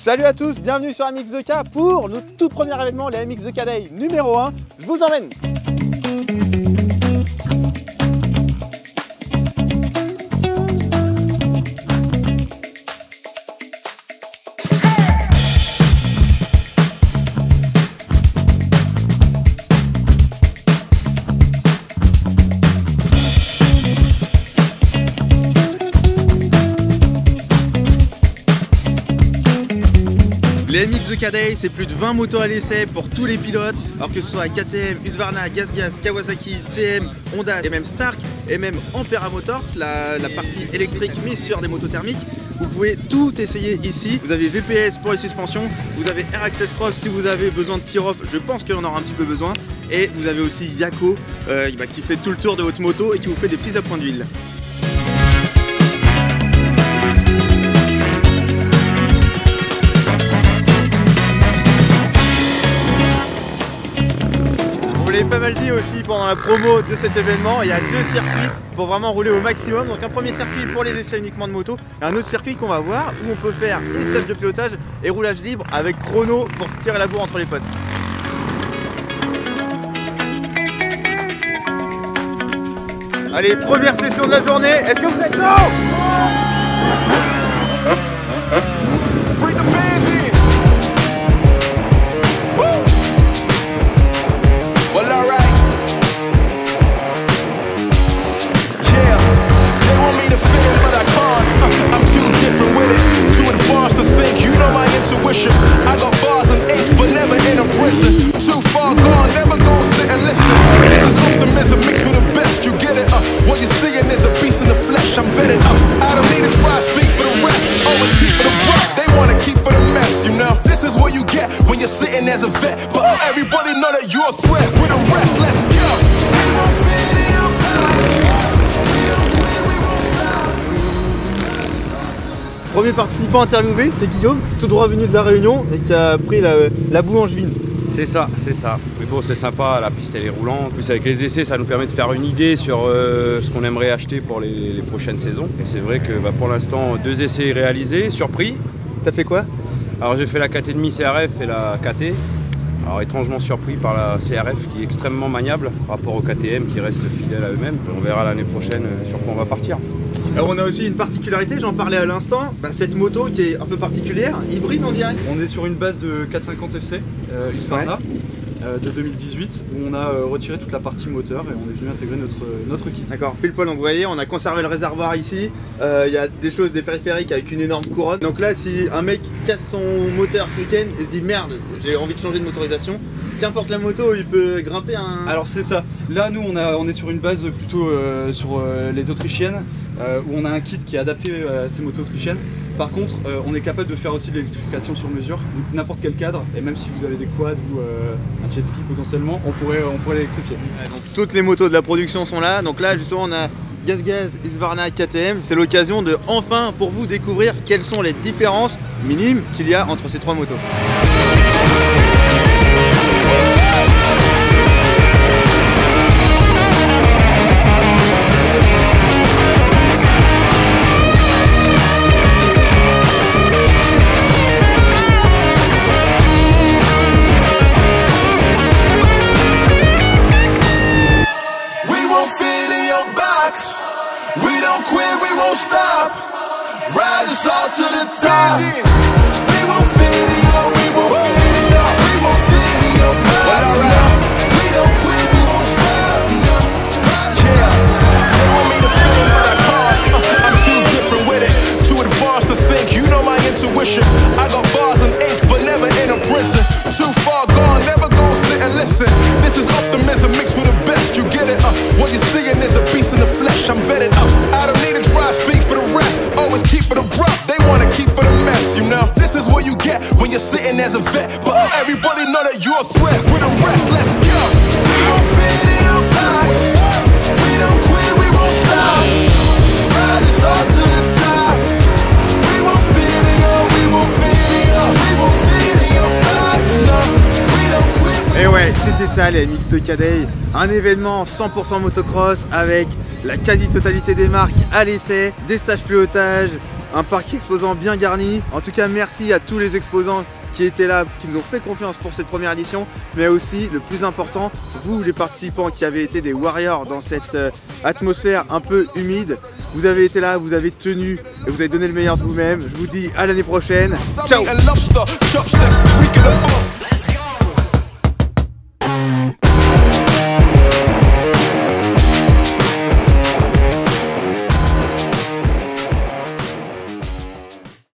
Salut à tous, bienvenue sur MX 2K pour le tout premier événement, les MX 2K Day numéro 1. Je vous emmène. Les MX 2K Day, c'est plus de 20 motos à l'essai pour tous les pilotes, alors que ce soit KTM, Husqvarna, GasGas, Kawasaki, TM, Honda et même Stark et même Ampera Motors, la partie électrique mise sur des motos thermiques. Vous pouvez tout essayer ici. Vous avez VPS pour les suspensions, vous avez Air Access Cross si vous avez besoin de tear-off, je pense qu'il y en aura un petit peu besoin. Et vous avez aussi Yako qui fait tout le tour de votre moto et qui vous fait des petits appoints d'huile. Je vous l'ai pas mal dit aussi pendant la promo de cet événement, il y a deux circuits pour vraiment rouler au maximum. Donc un premier circuit pour les essais uniquement de moto et un autre circuit qu'on va voir où on peut faire et stage de pilotage et roulage libre avec chrono pour se tirer la bourre entre les potes. Allez, première session de la journée, est-ce que vous êtes chaud? I got bars and ink, but never in a prison. Too far gone, never gon' sit and listen. This is optimism mixed with the best, you get it up. What you're seeing is a beast in the flesh, I'm vetted up. I don't need to try to speak for the rest, always keep it a rock. They wanna keep it a mess, you know. This is what you get when you're sitting as a vet. But everybody know that you're a threat. With the rest, let's go. We won't fit in your past. We don't quit, we won't stop. Premier participant interviewé, c'est Guillaume, tout droit venu de la Réunion et qui a pris la boulange vine. C'est ça, c'est ça. Mais bon, c'est sympa, la piste elle est roulante. En plus avec les essais, ça nous permet de faire une idée sur ce qu'on aimerait acheter pour les prochaines saisons. Et c'est vrai que pour l'instant, 2 essais réalisés, surpris. T'as fait quoi? Alors j'ai fait la KT demi CRF et la KT. Alors étrangement surpris par la CRF qui est extrêmement maniable par rapport au KTM qui reste fidèle à eux-mêmes. On verra l'année prochaine sur quoi on va partir. Alors on a aussi une particularité, j'en parlais à l'instant, cette moto qui est un peu particulière, hybride on dirait. On est sur une base de 450 FC Husqvarna de 2018 où on a retiré toute la partie moteur et on est venu intégrer notre kit. D'accord, pile poil, donc vous voyez on a conservé le réservoir ici, il y a des choses, des périphériques avec une énorme couronne. Donc là si un mec casse son moteur ce week-end et se dit merde, j'ai envie de changer de motorisation, qu'importe la moto, il peut grimper un... Alors c'est ça, là nous on est sur une base plutôt sur les autrichiennes où on a un kit qui est adapté à ces motos autrichiennes. Par contre on est capable de faire aussi de l'électrification sur mesure, donc n'importe quel cadre, et même si vous avez des quads ou un jet ski potentiellement, on pourrait l'électrifier. Donc toutes les motos de la production sont là, donc là justement on a GasGas, Husqvarna, KTM, c'est l'occasion de enfin pour vous découvrir quelles sont les différences minimes qu'il y a entre ces 3 motos. To the top. We won't fit in your, we won't fit in your, we won't fit in your box. We don't quit, we won't stop. Yeah, they want me to fit in, but I can't. I'm too different with it, too advanced to think. You know my intuition. I got bars and ink, but never in a prison. Too far gone, never gon' sit and listen. This is optimism mixed with the best. You get it? What you're seeing is a beast in the flesh. I'm vetted up. I don't need to try to speak for the rest. Always keep it abrupt. Wanna keep it a mess, you know. This is what you get when you're sitting as a vet. But everybody know that you're a threat. With the rest, let's go. We don't fit in your box. We don't quit, we won't stop. Ride us all to the top. We won't fit in your, we won't fit in your, we won't fit in your box. No, we don't quit. Et ouais, c'était ça les MX 2K Day, un événement 100% motocross avec la quasi-totalité des marques à l'essai, des stages pilotage, un parc exposant bien garni. En tout cas, merci à tous les exposants qui étaient là, qui nous ont fait confiance pour cette première édition, mais aussi, le plus important, vous les participants qui avez été des warriors dans cette atmosphère un peu humide. Vous avez été là, vous avez tenu et vous avez donné le meilleur de vous-même. Je vous dis à l'année prochaine. Ciao.